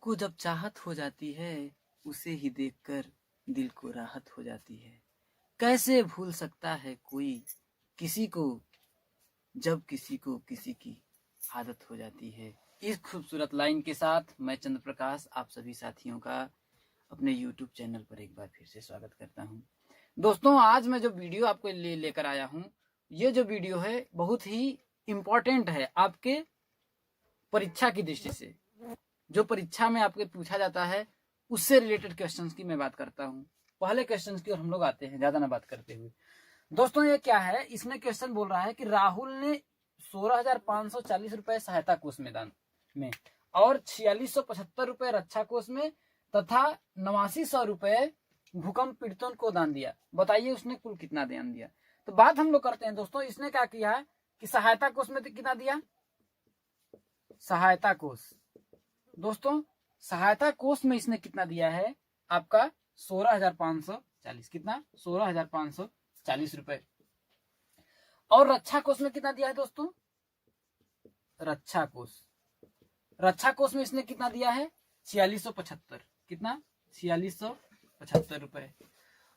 को जब चाहत हो जाती है, उसे ही देखकर दिल को राहत हो जाती है। कैसे भूल सकता है कोई किसी को, जब किसी को किसी की आदत हो जाती है। इस खूबसूरत लाइन के साथ मैं चंद्र प्रकाश आप सभी साथियों का अपने YouTube चैनल पर एक बार फिर से स्वागत करता हूं। दोस्तों, आज मैं जो वीडियो आपके लिए लेकर आया हूं, ये जो वीडियो है बहुत ही इम्पोर्टेंट है आपके परीक्षा की दृष्टि से। जो परीक्षा में आपके पूछा जाता है उससे रिलेटेड क्वेश्चंस की मैं बात करता हूं। पहले क्वेश्चंस की ओर हम लोग आते हैं, ज्यादा ना बात करते हुए। दोस्तों, ये क्या है, इसमें क्वेश्चन बोल रहा है कि राहुल ने 16,540 रुपए सहायता कोष में दान में और 4675 रुपए रक्षा कोष में तथा 8900 रुपए भूकंप पीड़ितों को दान दिया। बताइए उसने कुल कितना दान दिया। तो बात हम लोग करते हैं दोस्तों, इसने क्या किया है कि सहायता कोष में कितना दिया। सहायता कोष, दोस्तों सहायता कोष में इसने कितना दिया है आपका 16,540, कितना 16,540 रुपए। और रक्षा कोष में कितना दिया है दोस्तों, रक्षा कोष में इसने कितना दिया है 4675, कितना 4675 रुपए।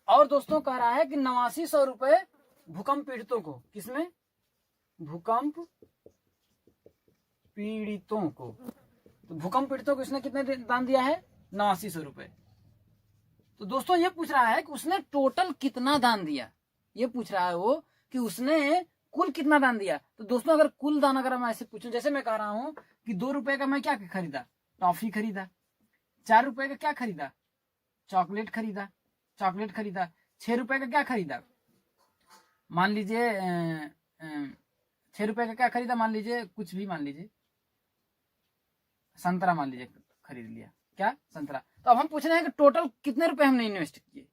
और दोस्तों कह रहा है कि 8900 रुपए भूकंप पीड़ितों को, किसमें, भूकंप पीड़ितों को। तो भूकंप पीड़ितों को इसने कितने दान दिया है 8900 रुपए। तो दोस्तों ये पूछ रहा है कि उसने टोटल कितना दान दिया, ये पूछ रहा है वो कि उसने कुल कितना दान दिया। तो दोस्तों अगर कुल दान अगर मैं ऐसे पूछूं, जैसे मैं कह रहा हूं कि 2 रुपए का मैं क्या खरीदा, टॉफी खरीदा। 4 रुपए का क्या खरीदा, चॉकलेट खरीदा। 6 रुपए का क्या खरीदा, मान लीजिए 6 रुपए का क्या खरीदा, मान लीजिए कुछ भी, मान लीजिए संतरा, मान लीजिए खरीद लिया, क्या, संतरा। तो अब हम पूछ रहे हैं कि टोटल कितने रुपए हमने इन्वेस्ट किए,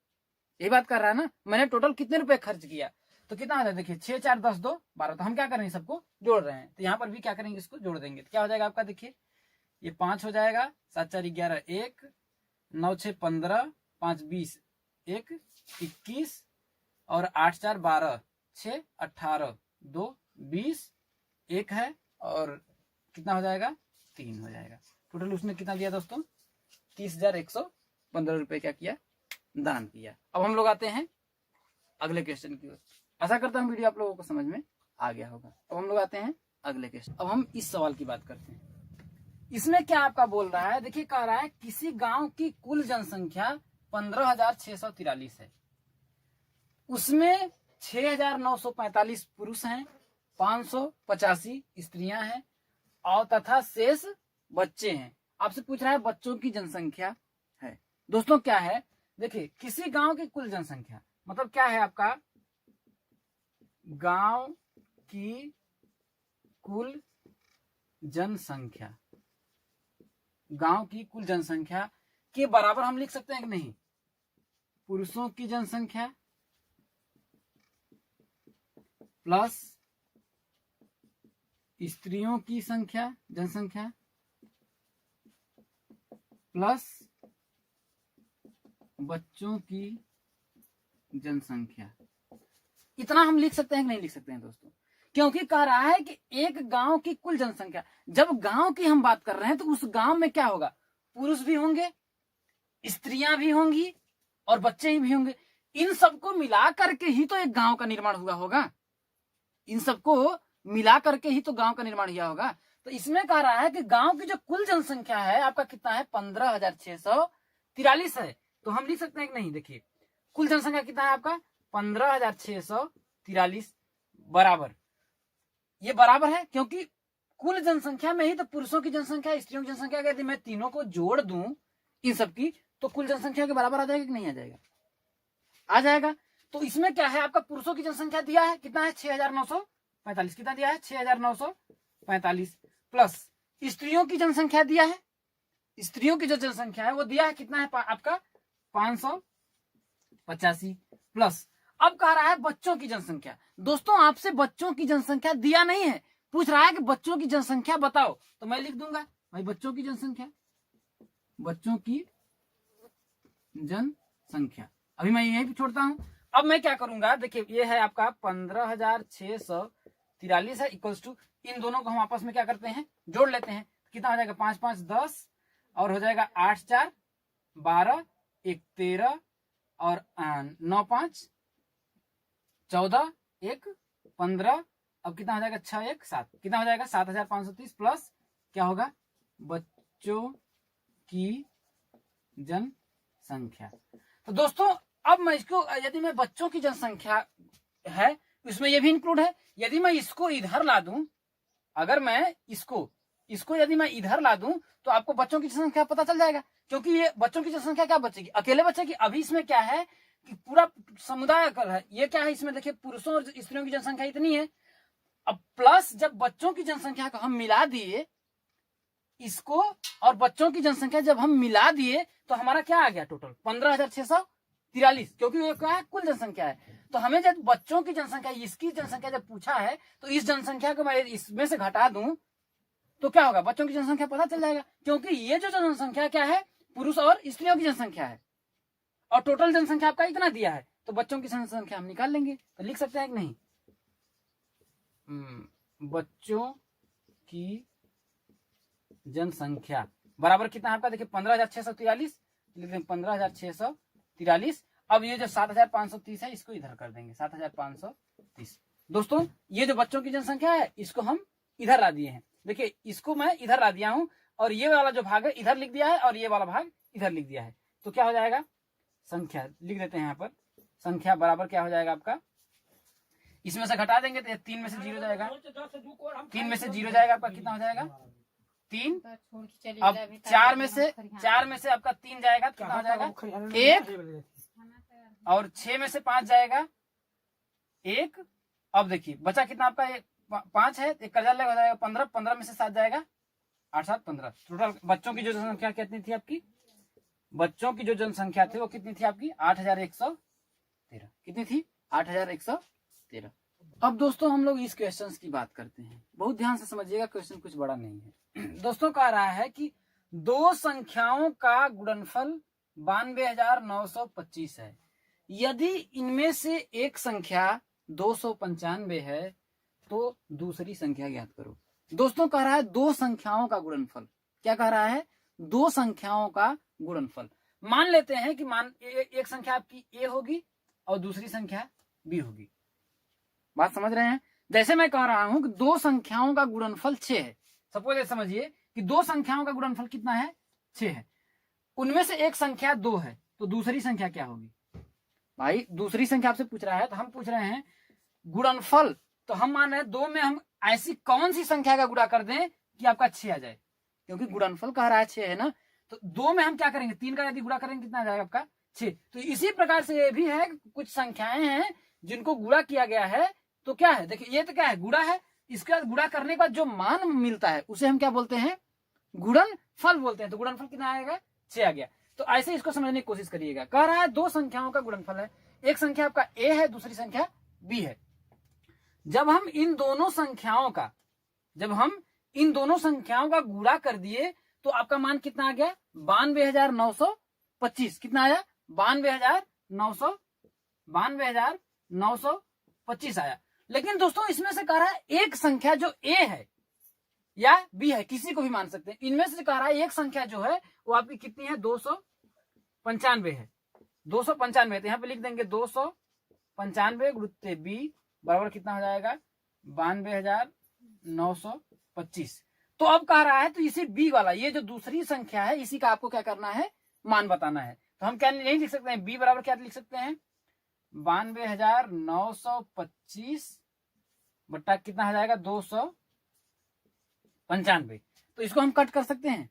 यही बात कर रहा है ना, मैंने टोटल कितने रुपए खर्च किया। तो कितना आता है, देखिए 6 4 10 2 12। तो हम क्या करेंगे, सबको जोड़ रहे हैं। तो यहाँ पर भी क्या करेंगे, इसको जोड़ देंगे। तो क्या हो जाएगा आपका, देखिए ये 5 हो जाएगा, 7 4 11 1, 9 6 15, 5 20 1 21 और 8 4 12, 6 18 2 20 1 है और कितना हो जाएगा 3 हो जाएगा। टोटल उसने कितना दिया दोस्तों 30,115 रुपए क्या किया, दान किया। अब हम लोग आते हैं अगले क्वेश्चन की ओर। आशा करता हूँ वीडियो आप लोगों को समझ में आ गया होगा। अब हम लोग आते हैं अगले क्वेश्चन। अब हम इस सवाल की बात करते हैं। इसमें क्या आपका बोल रहा है, देखिए कह रहा है किसी गांव की कुल जनसंख्या 15,643 है, उसमें 6,945 पुरुष हैं, 585 स्त्रियां हैं और तथा शेष बच्चे हैं। आपसे पूछ रहा है बच्चों की जनसंख्या है। दोस्तों क्या है, देखिए किसी गांव की कुल जनसंख्या मतलब क्या है आपका, गांव की कुल जनसंख्या, गांव की कुल जनसंख्या के बराबर हम लिख सकते हैं कि नहीं, पुरुषों की जनसंख्या प्लस स्त्रियों की संख्या, जनसंख्या प्लस बच्चों की जनसंख्या। इतना हम लिख सकते हैं कि नहीं लिख सकते हैं दोस्तों, क्योंकि कह रहा है कि एक गांव की कुल जनसंख्या। जब गांव की हम बात कर रहे हैं तो उस गांव में क्या होगा, पुरुष भी होंगे, स्त्रियां भी होंगी और बच्चे भी होंगे। इन सबको मिला करके ही तो एक गांव का निर्माण हुआ होगा, इन सबको मिला करके ही तो गांव का निर्माण हुआ होगा। तो इसमें कह रहा है कि गांव की जो कुल जनसंख्या है आपका कितना है 15,643 है। तो हम लिख सकते हैं कि नहीं, देखिए कुल जनसंख्या कितना है आपका 15,643 बराबर, ये बराबर है क्योंकि कुल जनसंख्या में ही तो पुरुषों की जनसंख्या, स्त्रियों की जनसंख्या, यदि मैं तीनों को जोड़ दूं इन सबकी तो कुल जनसंख्या के बराबर आ जाएगा कि नहीं आ जाएगा, आ जाएगा। तो इसमें क्या है आपका पुरुषों की जनसंख्या दिया है कितना है 6,945, कितना दिया है 6,945 प्लस स्त्रियों की जनसंख्या दिया है, स्त्रियों की जो जनसंख्या है वो दिया है कितना है आपका 585 प्लस। अब कह रहा है बच्चों की जनसंख्या। दोस्तों आपसे बच्चों की जनसंख्या दिया नहीं है, पूछ रहा है कि बच्चों की जनसंख्या बताओ। तो मैं लिख दूंगा भाई बच्चों की जनसंख्या, बच्चों की जनसंख्या अभी मैं यहीं पे छोड़ता हूं। अब मैं क्या करूंगा, देखिए ये है आपका 15,643 है इक्वल्स टू, इन दोनों को हम आपस में क्या करते हैं जोड़ लेते हैं। कितना हो जाएगा 5 5 10 और हो जाएगा 8 4 12, 1 13 और 9 5 14, 1 15, अब कितना हो जाएगा 6 1 7, कितना हो जाएगा 7530 प्लस क्या होगा बच्चों की जनसंख्या। तो दोस्तों अब मैं इसको यदि मैं बच्चों की जनसंख्या है इसमें ये भी इंक्लूड है, यदि मैं इसको इधर ला दूं, अगर मैं इसको यदि मैं इधर ला दूं तो आपको बच्चों की जनसंख्या पता चल जाएगा, क्योंकि ये बच्चों की जनसंख्या क्या बचेगी, अकेले बचेगी। अभी इसमें क्या है कि पूरा समुदाय कल है, ये क्या है इसमें देखिए पुरुषों और स्त्रियों की जनसंख्या इतनी है। अब प्लस जब बच्चों की जनसंख्या को हम मिला दिए इसको और बच्चों की जनसंख्या जब हम मिला दिए तो हमारा क्या आ गया टोटल 15,643, क्योंकि ये क्या है कुल जनसंख्या है। तो हमें जब बच्चों की जनसंख्या इसकी जनसंख्या जब पूछा है तो इस जनसंख्या को मैं इसमें से घटा दूं तो क्या होगा बच्चों की जनसंख्या पता चल जाएगा, क्योंकि ये जो जनसंख्या क्या है पुरुष और स्त्रियों की जनसंख्या है और टोटल जनसंख्या आपका इतना दिया है, तो बच्चों की जनसंख्या हम निकाल लेंगे। तो लिख सकते हैं कि नहीं, बच्चों की जनसंख्या बराबर कितना है आपका, देखिए 15,643, लिख देंगे 15,643। अब ये जो 7,530 है इसको इधर कर देंगे 7,530। दोस्तों ये जो बच्चों की जनसंख्या है इसको हम इधर ला दिए हैं, देखिए इसको मैं इधर ला दिया हूं और ये वाला जो भाग है इधर लिख दिया है और ये वाला भाग इधर लिख दिया है। तो क्या हो जाएगा संख्या लिख देते हैं यहाँ पर, संख्या बराबर क्या हो जाएगा आपका, इसमें से घटा देंगे तो 3 में से 0 जाएगा, 3 में से 0 जाएगा आपका कितना हो जाएगा 3। अब 4 में से आपका 3 जाएगा कितना हो जाएगा 1, और 6 में से 5 जाएगा 1। अब देखिए बचा कितना आपका 5 है, एक कर्जा हो जाएगा 15, 15 में से 7 जाएगा 8 7 15। टोटल बच्चों की जो जनसंख्या कितनी थी आपकी, बच्चों की जो जनसंख्या थी वो कितनी थी आपकी 8,113, कितनी थी 8,113। अब दोस्तों हम लोग इस क्वेश्चन की बात करते हैं, बहुत ध्यान से समझिएगा, क्वेश्चन कुछ बड़ा नहीं है। दोस्तों कह रहा है कि दो संख्याओं का गुणनफल 92,925 है, यदि इनमें से एक संख्या 295 है तो दूसरी संख्या ज्ञात करो। दोस्तों कह रहा है दो संख्याओं का गुणनफल, क्या कह रहा है दो संख्याओं का गुणनफल। मान लेते हैं कि एक संख्या आपकी ए होगी और दूसरी संख्या बी होगी, बात समझ रहे हैं। जैसे मैं कह रहा हूं कि दो संख्याओं का गुणनफल 6 है, सपोज समझिए कि दो संख्याओं का गुणनफल कितना है 6 है, उनमें से एक संख्या 2 है तो दूसरी संख्या क्या होगी। भाई दूसरी संख्या आपसे पूछ रहा है तो हम पूछ रहे हैं गुणनफल, तो हम मान रहे हैं 2 में हम ऐसी कौन सी संख्या का गुणा कर दें कि आपका 6 आ जाए, क्योंकि गुणनफल कह रहा है 6 है ना, तो 2 में हम क्या करेंगे 3 का यदि गुणा करेंगे कितना आ जाएगा आपका 6। तो इसी प्रकार से ये भी है कुछ संख्याएं हैं जिनको गुणा किया गया है, तो क्या है देखिए ये तो क्या है गुणा है, इसके बाद गुणा करने के बाद जो मान मिलता है उसे हम क्या बोलते हैं गुणनफल बोलते हैं। तो गुणनफल कितना आएगा 6 आ गया। तो ऐसे इसको समझने की कोशिश करिएगा, कह रहा है दो संख्याओं का गुणनफल है, एक संख्या आपका ए है दूसरी संख्या बी है। जब हम इन दोनों संख्याओं का गुणा कर दिए तो आपका मान कितना आ गया 92,925, कितना आया 92,925 आया। लेकिन दोस्तों इसमें से कह रहा है एक संख्या जो ए है या बी है, किसी को भी मान सकते हैं, इनमें से कह रहा है एक संख्या जो है वो आपकी कितनी है 295 है, 295। तो यहाँ पे लिख देंगे 295 गुणित बी बराबर कितना हो जाएगा 92,925। तो अब कह रहा है तो इसी बी वाला ये जो दूसरी संख्या है इसी का आपको क्या करना है मान बताना है। तो हम क्या नहीं लिख सकते हैं बी बराबर क्या लिख सकते हैं 92,925 बट्टा कितना हो जाएगा 295। तो इसको हम कट कर सकते हैं,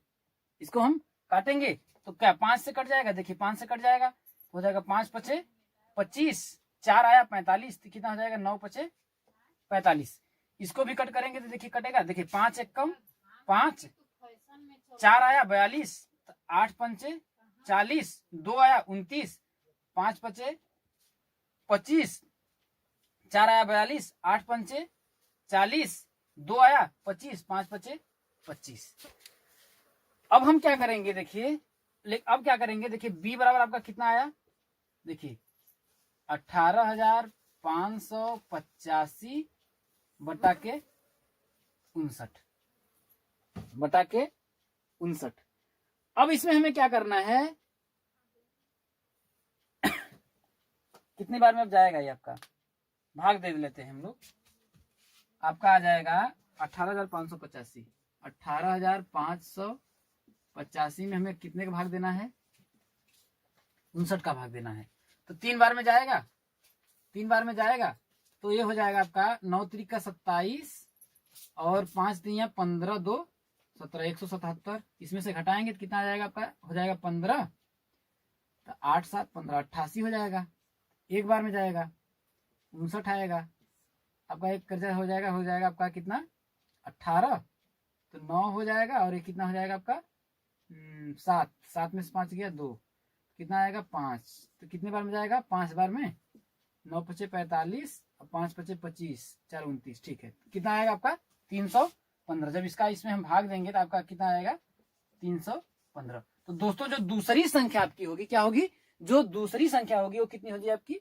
इसको हम काटेंगे तो क्या 5 से कट जाएगा, देखिए 5 से कट जाएगा हो जाएगा 5 पचे 25, 4 आया 45, तो कितना हो जाएगा 9 पचे 45। इसको भी कट करेंगे तो देखिए कटेगा, देखिए 5 एक कम 5, 4 आया 42, 8 पंचे 40, 2 आया 29, 5 पचे 25, 4 आया 42, 8 पंचे 40, 2 आया 25, 5 पचे 25। अब हम क्या करेंगे देखिए, अब क्या करेंगे देखिए बी बराबर आपका कितना आया देखिए 18,585 बटा के 59 बटा के 59। अब इसमें हमें क्या करना है, कितनी बार में अब जाएगा ये आपका, भाग दे लेते हैं हम लोग, आपका आ जाएगा 18,585। 18,585 में हमें कितने का भाग देना है, 59 का भाग देना है। तो 3 बार में जाएगा, 3 बार में जाएगा तो ये हो जाएगा आपका 9 त्रिक का 27 और 5 दिया 15, 2 17, 177। इसमें से घटाएंगे तो कितना आ जाएगा आपका, हो जाएगा 15, तो 8 7 15 88 हो जाएगा। एक बार में जाएगा 59 आएगा आपका, एक कर्जा हो जाएगा आपका कितना 18, तो 9 हो जाएगा और ये कितना हो जाएगा आपका 7, 7 में से 5 गया 2, कितना आएगा 5, तो कितने बार में जाएगा 5 बार में, 9 पचे 45 और 5 पचे 25, 4 29, ठीक है। कितना आएगा आपका 315। जब इसका इसमें हम भाग देंगे तो आपका कितना आएगा 315। तो दोस्तों जो दूसरी संख्या आपकी होगी क्या होगी, जो दूसरी संख्या होगी वो कितनी होगी आपकी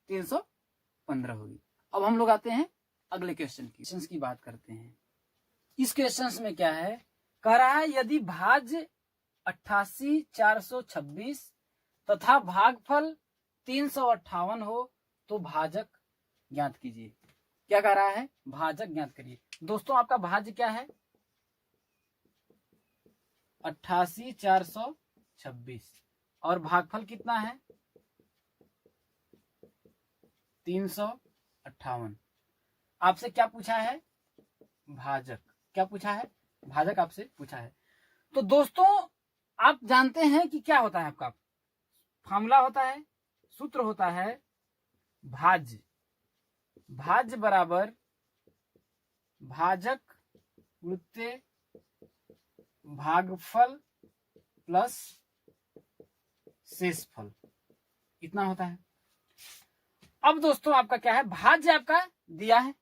315 होगी। अब हम लोग आते हैं अगले क्वेश्चन की बात करते हैं। इस क्वेश्चन में क्या है, कह रहा है यदि भाज्य 88,426 तथा भागफल 358 हो तो भाजक ज्ञात कीजिए। क्या कह रहा है, भाजक ज्ञात करिए। दोस्तों आपका भाज्य क्या है 88,426 और भागफल कितना है 358। आपसे क्या पूछा है, भाजक। क्या पूछा है, भाजक आपसे पूछा है। तो दोस्तों आप जानते हैं कि क्या होता है, आपका फॉर्मूला होता है, सूत्र होता है भाज्य, भाज्य बराबर भाजक गुणित भागफल प्लस शेषफल, इतना होता है। अब दोस्तों आपका क्या है, भाज्य आपका दिया है,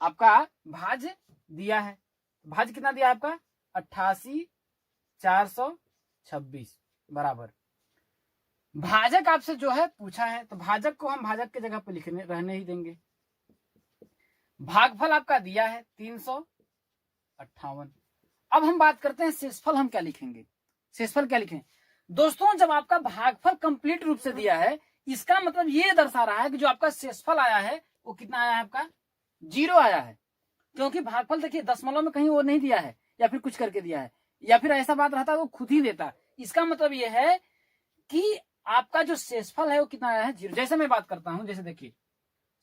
आपका भाज्य दिया है, भाज्य कितना दिया है आपका 88,426 बराबर भाजक आपसे जो है पूछा है, तो भाजक को हम भाजक के जगह पे लिखने रहने ही देंगे। भागफल आपका दिया है 358। अब हम बात करते हैं शेषफल हम क्या लिखेंगे, शेषफल क्या लिखें। दोस्तों जब आपका भागफल कंप्लीट रूप से दिया है, इसका मतलब ये दर्शा रहा है कि जो आपका शेषफल आया है वो कितना आया है आपका 0 आया है, क्योंकि भागफल देखिए दशमलव में कहीं वो नहीं दिया है या फिर कुछ करके दिया है, या फिर ऐसा बात रहता वो खुद ही देता। इसका मतलब ये है कि आपका जो शेषफल है वो कितना आया है 0। जैसे मैं बात करता हूं, जैसे देखिए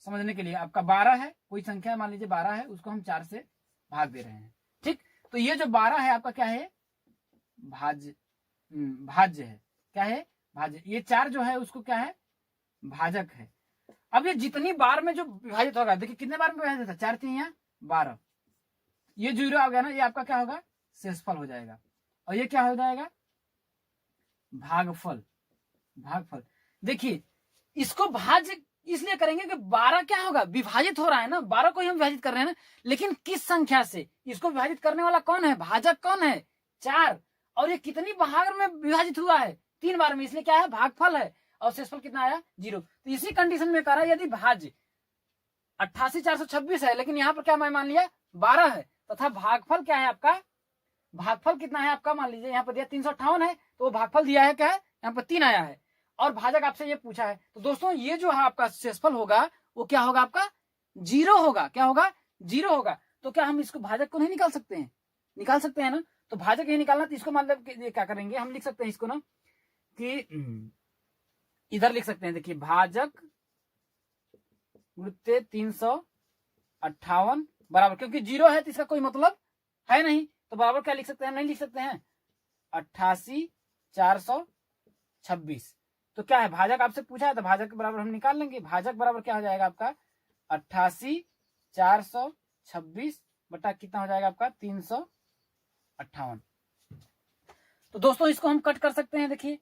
समझने के लिए, आपका 12 है, कोई संख्या मान लीजिए 12 है, उसको हम 4 से भाग दे रहे हैं, ठीक। तो ये जो 12 है आपका क्या है भाज्य, भाज्य है, क्या है भाज्य। ये 4 जो है उसको क्या है भाजक है। अब ये जितनी बार में जो विभाजित होगा, देखिए कितने बार में विभाजित था 4 3 या 12, ये 0 आ गया ना, ये आपका क्या होगा शेषफल हो जाएगा, और ये क्या हो जाएगा भागफल, भागफल। देखिए इसको भाज्य इसलिए करेंगे कि 12 क्या होगा विभाजित हो रहा है ना, 12 को ही हम विभाजित कर रहे हैं ना, लेकिन किस संख्या से, इसको विभाजित करने वाला कौन है, भाजक कौन है 4, और ये कितनी भाग में विभाजित हुआ है 3 बार में, इसलिए क्या है भागफल है, और शेषफल कितना आया 0। तो इसी कंडीशन में कह रहा है यदि भाज्य 88,426 है, लेकिन यहाँ पर क्या मैं मान लिया 12 है, तथा भागफल क्या है आपका, भागफल कितना है आपका मान लीजिए यहाँ पर दिया 358 है, तो वो भागफल दिया है क्या है यहाँ पर 3 आया है, और भाजक आपसे ये पूछा है। तो दोस्तों ये जो है आपका शेषफल होगा वो क्या होगा आपका 0 होगा, क्या होगा 0 होगा। तो क्या हम इसको भाजक को नहीं निकाल सकते हैं, निकाल सकते हैं ना। तो भाजक ये निकालना, तो इसको मतलब क्या करेंगे हम, लिख सकते हैं इसको ना कि इधर लिख सकते हैं, देखिए भाजक गुणित 358 बराबर, क्योंकि 0 है तो इसका कोई मतलब है नहीं, तो बराबर क्या लिख सकते हैं, नहीं लिख सकते हैं 88,426। तो क्या है भाजक आपसे पूछा है, तो भाजक के बराबर हम निकाल लेंगे। भाजक बराबर क्या हो जाएगा आपका 88,426 बटा कितना हो जाएगा आपका 358। तो दोस्तों इसको हम कट कर सकते हैं, देखिए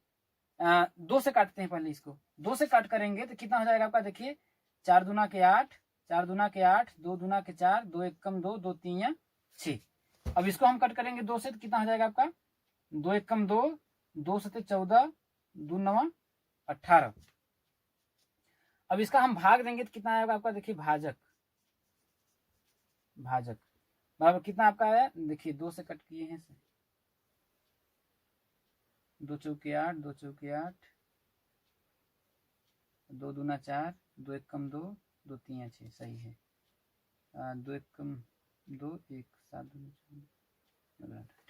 2 से काटते हैं, पहले इसको 2 से काट करेंगे तो कितना हो जाएगा आपका, देखिए 4 दूना के 8, 4 दूना के 8, 2 दूना के 4, 2 एकम 2, 2 3 या 6। अब इसको हम कट करेंगे 2 से, तो कितना हो जाएगा आपका 2 एकम 2, 2 सते 14, 2 9 18। अब इसका हम भाग देंगे तो कितना आएगा आपका, देखिए भाजक, भाजक बराबर कितना आपका आया, देखिए 2 से कट किए हैं, 2 चौके 8, 2 चौके 8, 2 दूना 4, 2 एक कम 2, 2 3 6, सही है। 2 एक कम 2, 1 7 2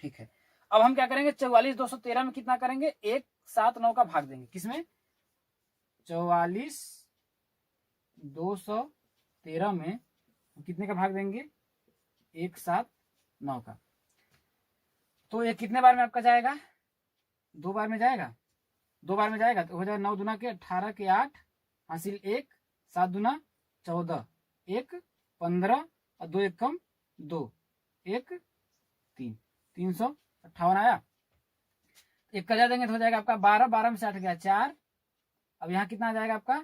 ठीक है। अब हम क्या करेंगे, 44 213 में कितना करेंगे, 1 7 9 का भाग देंगे। किसमें, 44 213 में कितने का भाग देंगे, 1 7 9 का। तो ये कितने बार में आपका जाएगा, 2 बार में जाएगा, 2 बार में जाएगा तो हो जाएगा 9 दूना के 18 के 8 हासिल 1, 7 दूना 14, 1 15 और 2 एक कम 2, 1 3, 358 आया। एक का जा देंगे तो हो जाएगा आपका 12, 12 में से 8 गया 4। अब यहाँ कितना आ जाएगा आपका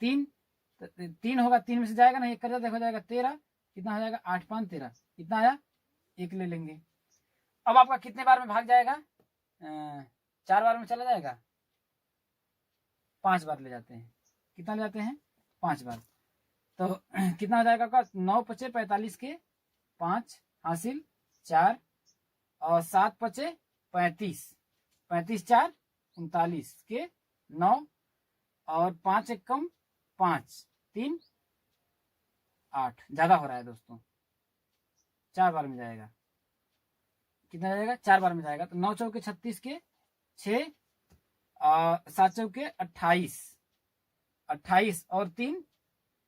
3, 3 होगा, 3 में से जाएगा ना, एक का जा हो जाएगा 13, कितना हो जाएगा 8 5 13, कितना आया 1 ले लेंगे। अब आपका कितने बार में भाग जाएगा, 4 बार में चला जाएगा, 5 बार ले जाते हैं। कितना ले जाते हैं, 5 बार। तो कितना हो जाएगा आपका, 9 पचे 45 के 5 हासिल 4 और 7 पचे 35, 35 4 39 के 9 और 5 एक कम 5 3 8, ज्यादा हो रहा है दोस्तों, 4 बार में जाएगा। कितना जाएगा, 4 बार में जाएगा। तो 9 चौके 36 के 6, 7 चौके 28, 28 और 3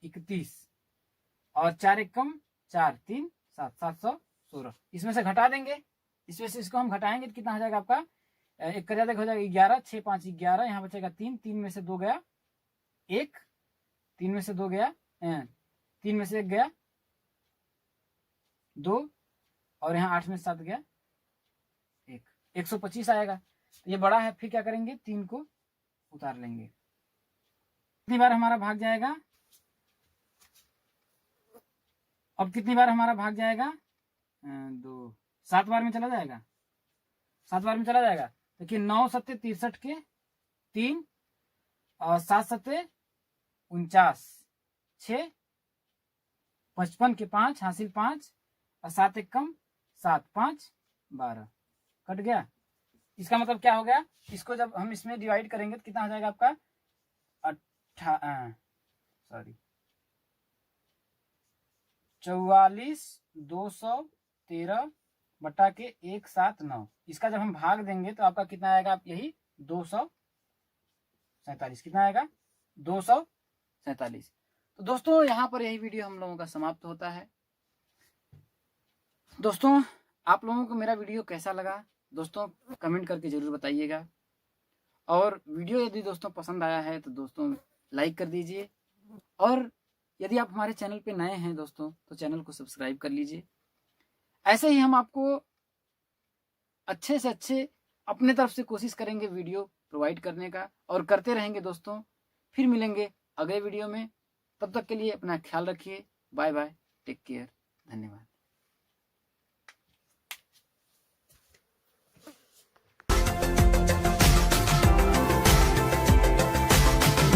31 और 4 एक कम 4 3 7, 716। इसमें से घटा देंगे, इसमें से इसको हम घटाएंगे तो कितना हो जाएगा आपका, एक का ज्यादा हो जाएगा 11, 6 5 11, यहाँ बचेगा 3, 3 में से 2 गया 1, 3 में से 2 गया 3 में से 1 गया 2 और यहाँ 8 में से 7 गया 1, 125 आएगा। तो ये बड़ा है, फिर क्या करेंगे, 3 को उतार लेंगे। कितनी बार हमारा भाग जाएगा, अब कितनी बार हमारा भाग जाएगा, 2 7 बार में चला जाएगा, 7 बार में चला जाएगा। देखिए 9 7 63 के 3 और 7 7 49, 6 55 के 5 हासिल 5 और 7 एक कम 7 5 12, कट गया। इसका मतलब क्या हो गया, इसको जब हम इसमें डिवाइड करेंगे तो कितना हो जाएगा आपका, 44 213 बटा के 179। इसका जब हम भाग देंगे तो आपका कितना आएगा, आप यही 247, कितना आएगा 247। तो दोस्तों यहाँ पर यही वीडियो हम लोगों का समाप्त होता है। दोस्तों आप लोगों को मेरा वीडियो कैसा लगा दोस्तों कमेंट करके जरूर बताइएगा, और वीडियो यदि दोस्तों पसंद आया है तो दोस्तों लाइक कर दीजिए, और यदि आप हमारे चैनल पे नए हैं दोस्तों तो चैनल को सब्सक्राइब कर लीजिए। ऐसे ही हम आपको अच्छे से अच्छे अपने तरफ से कोशिश करेंगे वीडियो प्रोवाइड करने का, और करते रहेंगे दोस्तों। फिर मिलेंगे अगले वीडियो में, तब तक के लिए अपना ख्याल रखिए। बाय बाय, टेक केयर, धन्यवाद।